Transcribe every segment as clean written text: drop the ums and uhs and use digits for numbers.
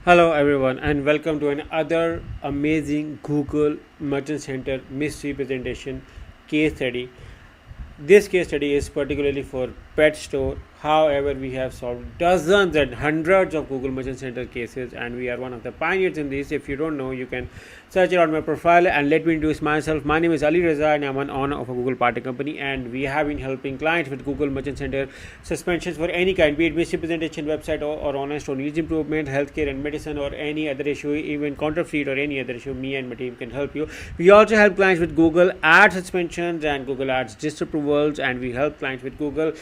Hello everyone and welcome to another amazing Google Merchant Center misrepresentation case study. This case study is particularly for pet store. However, we have solved dozens and hundreds of Google Merchant Center cases, and we are one of the pioneers in this. If you don't know, you can search it on my profile. And let me introduce myself. My name is Ali Reza, and I'm an owner of a Google partner company. And we have been helping clients with Google Merchant Center suspensions for any kind, be it misrepresentation, website or online store needs improvement, healthcare and medicine, or any other issue, even counterfeit or any other issue. Me and my team can help you. We also help clients with Google Ads suspensions and Google Ads disapprovals, and we help clients with Google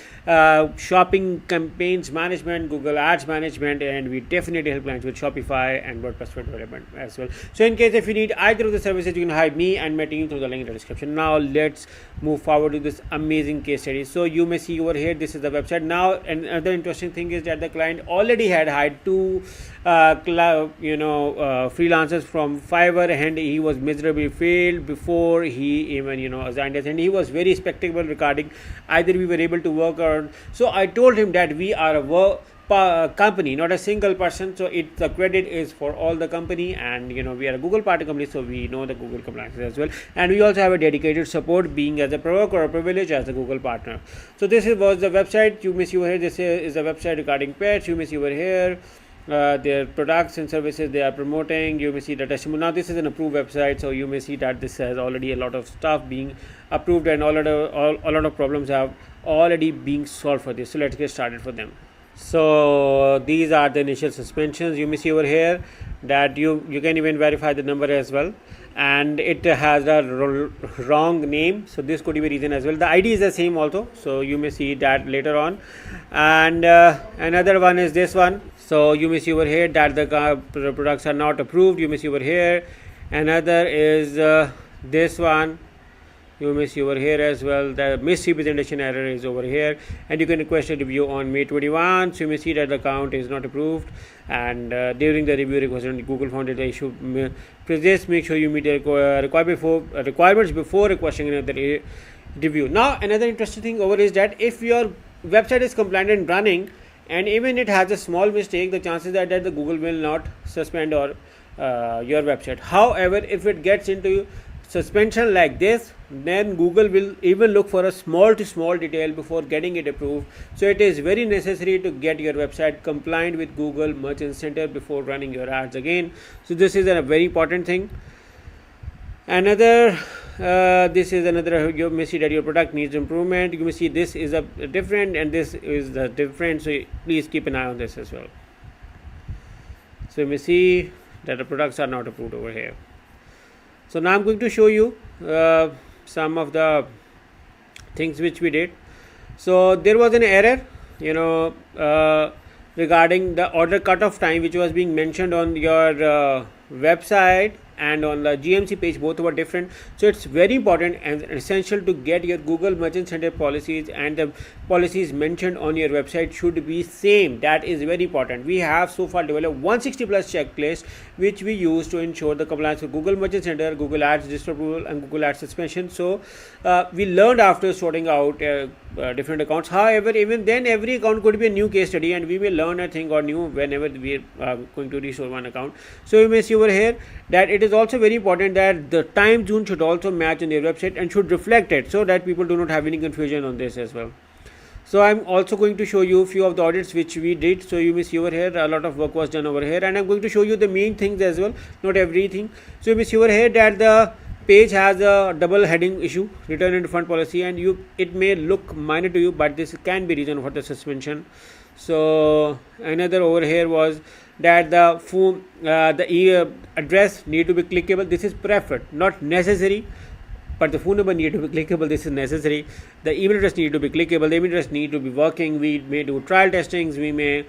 shopping campaigns management, Google Ads management, and we definitely help clients with Shopify and WordPress development as well. So in case if you need either of the services, you can hire me and my team through the link in the description. Now let's move forward to this amazing case study. So you may see over here, this is the website. Now another interesting thing is that the client already had hired two freelancers from Fiverr, and he was miserably failed before he even assigned us, and he was very skeptical regarding either we were able to work or. So I told him that we are a company, not a single person, so the credit is for all the company, and we are a Google partner company, so we know the Google compliances as well, and we also have a dedicated support being as a provoke or a privilege as a Google partner. So this was the website. You may see over here, this is a website regarding pets. You may see over here their products and services they are promoting. You may see the testimony. Now this is an approved website, so you may see that this has already a lot of stuff being approved, and a lot of problems have already being solved for this. So let's get started for them. So these are the initial suspensions. You may see over here that you can even verify the number as well, and it has a wrong name, so this could be a reason as well. The ID is the same also, so you may see that later on. And another one is this one. So you may see over here that the products are not approved. You may see over here. Another is this one. You may see over here as well. The misrepresentation error is over here, and you can request a review on May 21. So you may see that the account is not approved, and during the review request, Google found that the issue persists. Make sure you meet the requirements before requesting another review. Now another interesting thing over is that if your website is compliant and running, and even it has a small mistake, the chances are that the Google will not suspend or your website. However, if it gets into suspension like this, then Google will even look for a small to small detail before getting it approved. So it is very necessary to get your website compliant with Google Merchant Center before running your ads again. So this is a very important thing. This is another. You may see that your product needs improvement. You may see this is a different, and this is the different, so please keep an eye on this as well. So you may see that the products are not approved over here. So now I'm going to show you some of the things which we did. So there was an error regarding the order cutoff time, which was being mentioned on your website and on the GMC page. Both were different, so it's very important and essential to get your Google Merchant Center policies, and the policies mentioned on your website should be same. That is very important. We have so far developed 160 plus checklists which we use to ensure the compliance with Google Merchant Center, Google Ads disapproval, and Google Ads suspension. So we learned after sorting out different accounts. However, even then every account could be a new case study, and we will learn a thing or new whenever we are going to restore one account. So you may see over here that it is also very important that the time zone should also match on your website and should reflect it, so that people do not have any confusion on this as well. So I'm also going to show you a few of the audits which we did. So you may see over here a lot of work was done over here, and I'm going to show you the main things as well, not everything. So you may see over here that the page has a double heading issue, return and refund policy, and it may look minor to you, but this can be reason for the suspension. So another over here was that the phone address need to be clickable. This is preferred, not necessary, but the phone number need to be clickable. This is necessary. The email address need to be clickable. The email address need to be working. We may do trial testings. We may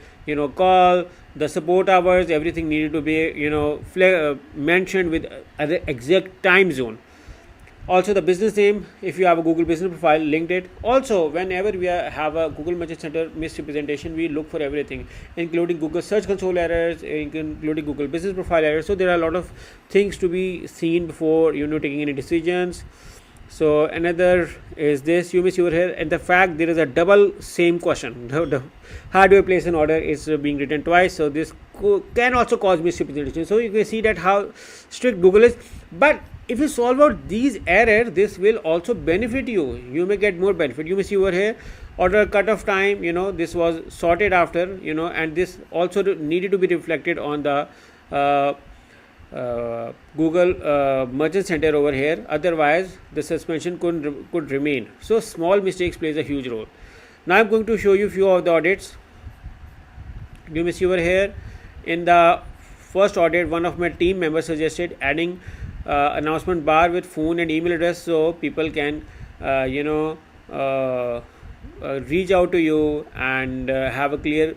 call the support hours. Everything needed to be mentioned with the exact time zone. Also the business name, if you have a Google business profile, linked it. Also whenever we have a Google Merchant Center misrepresentation, we look for everything, including Google Search Console errors, including Google business profile errors. So there are a lot of things to be seen before taking any decisions. So another is this, you may see over here, and the there is a double same question. How do I place an order is being written twice, so this can also cause misrepresentation. So you can see that how strict Google is. But if you solve out these errors, this will also benefit you. You may get more benefit. You may see over here, order cutoff time, this was sorted after, and this also needed to be reflected on the Google Merchant Center over here. Otherwise, the suspension could remain. So small mistakes plays a huge role. Now I'm going to show you few of the audits. You may see over here, in the first audit, one of my team members suggested adding announcement bar with phone and email address, so people can reach out to you and have a clear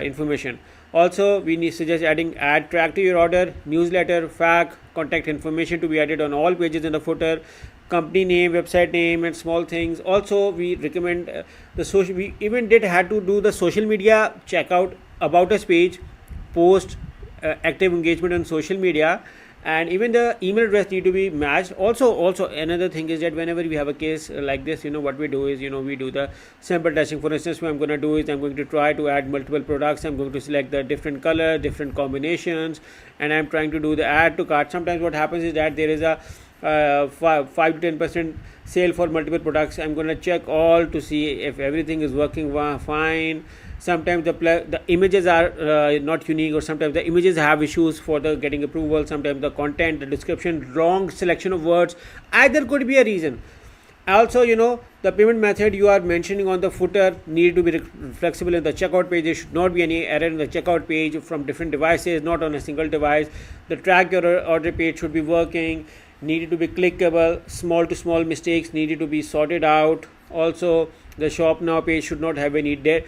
information. Also, we need suggest adding add track to your order, newsletter, fact, contact information to be added on all pages in the footer, company name, website name, and small things. Also, we recommend the social. We even had to do the social media checkout, about us page, post, active engagement on social media, and even the email address need to be matched. Also another thing is that whenever we have a case like this, what we do is, we do the sample testing. For instance, what I'm going to do is I'm going to try to add multiple products. I'm going to select the different color, different combinations, and I'm trying to do the add to cart. Sometimes what happens is that there is a 5 to 10% sale for multiple products. I'm going to check all to see if everything is working fine. Sometimes the images are not unique, or sometimes the images have issues for the getting approval. Sometimes the content, the description, wrong selection of words, either could be a reason. Also, the payment method you are mentioning on the footer need to be flexible in the checkout page. There should not be any error in the checkout page from different devices, not on a single device. The track your order page should be working, needed to be clickable. Small to small mistakes needed to be sorted out. Also, the shop now page should not have any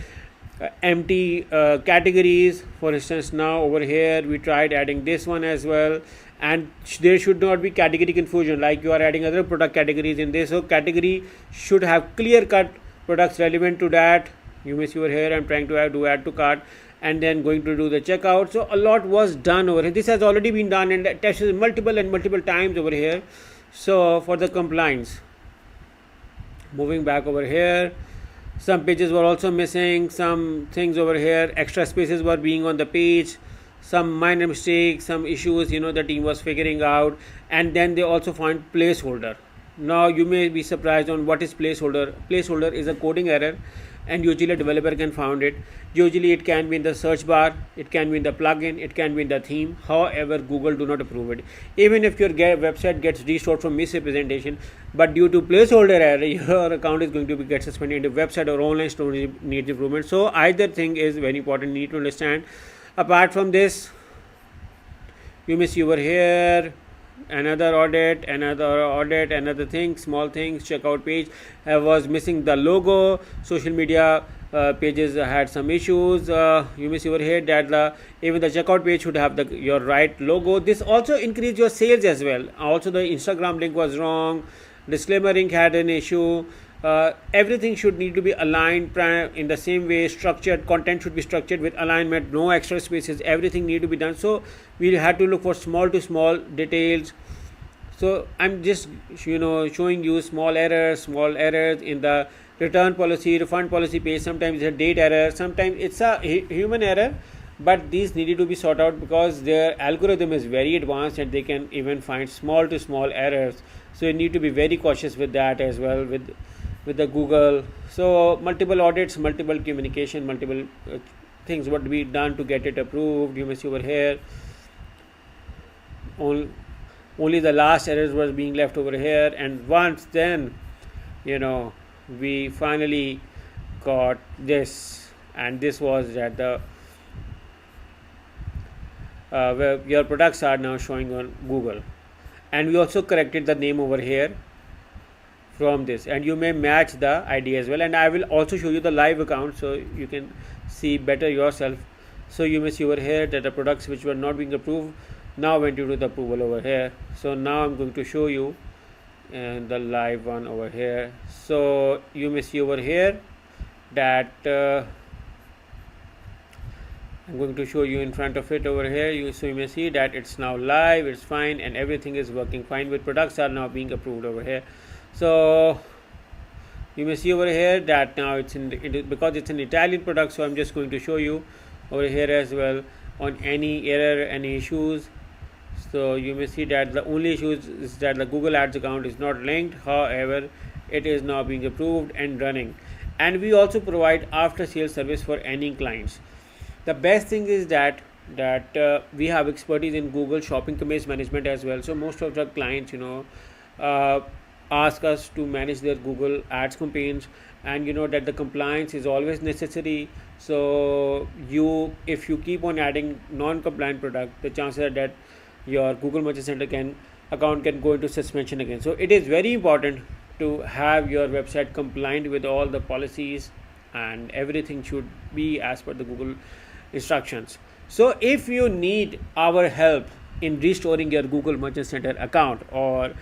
empty categories. For instance, now over here we tried adding this one as well, and there should not be category confusion, like you are adding other product categories in this. So category should have clear cut products relevant to that. You may see over here I'm trying to add to cart, and then going to do the checkout. So a lot was done over here. This has already been done and tested multiple times over here. So for the compliance, moving back over here, some pages were also missing, some things over here, extra spaces were being on the page, some minor mistakes, some issues the team was figuring out. And then they also found placeholder. Now you may be surprised on what is placeholder. Placeholder is a coding error, and usually a developer can find it. Usually it can be in the search bar, it can be in the plugin, it can be in the theme. However, Google do not approve it. Even if your website gets restored from misrepresentation, but due to placeholder error, your account is going to get suspended. The website or online store needs improvement. So either thing is very important, need to understand. Apart from this, you may see over here another audit, another thing, small things. Checkout page was missing the logo. Social media pages had some issues. You may see over here that even the checkout page should have your right logo. This also increase your sales as well. Also, the Instagram link was wrong. Disclaimer link had an issue. Everything should need to be aligned in the same way. Structured content should be structured with alignment, no extra spaces. Everything need to be done. So we had to look for small to small details. So I'm just showing you small errors in the return policy, refund policy page. Sometimes it's a date error, sometimes it's a human error, but these needed to be sorted out because their algorithm is very advanced and they can even find small to small errors. So you need to be very cautious with that as well with the Google. So multiple audits, multiple communication, multiple things what to be done to get it approved. You may see over here only the last errors was being left over here, and once then we finally got this, and this was that the where your products are now showing on Google. And we also corrected the name over here from this, and you may match the ID as well, and I will also show you the live account so you can see better yourself. So you may see over here that the products which were not being approved now went into the approval over here. So now I'm going to show you and the live one over here. So you may see over here that I'm going to show you in front of it over here. So you may see that it's now live, it's fine, and everything is working fine with products are now being approved over here. So you may see over here that now it's because it's an Italian product, so I'm just going to show you over here as well. on any error, any issues. So you may see that the only issue is that the Google Ads account is not linked. However, it is now being approved and running. And we also provide after sales service for any clients. The best thing is that we have expertise in Google shopping campaigns management as well. So most of the clients, uh, ask us to manage their Google Ads campaigns, and that the compliance is always necessary. So if you keep on adding non-compliant product, the chances are that your Google Merchant Center account can go into suspension again. So it is very important to have your website compliant with all the policies, and everything should be as per the Google instructions. So if you need our help in restoring your Google Merchant Center account, or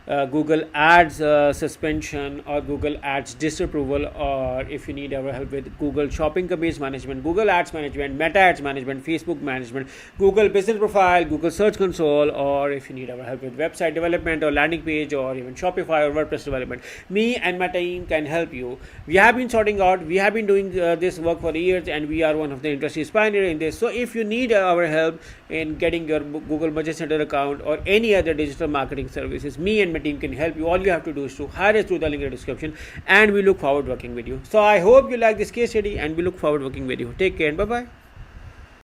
Google Ads suspension, or Google Ads disapproval, or if you need our help with Google Shopping Campaigns Management, Google Ads Management, Meta Ads Management, Facebook Management, Google Business Profile, Google Search Console, or if you need our help with website development or landing page, or even Shopify or WordPress development, me and my team can help you. We have been we have been doing this work for years, and we are one of the industry's pioneers in this. So if you need our help in getting your Google Merchant Center account or any other digital marketing services, me and my team can help you. All you have to do is to hire us through the link in the description, and we look forward working with you. So I hope you like this case study, and we look forward working with you. Take care and bye bye.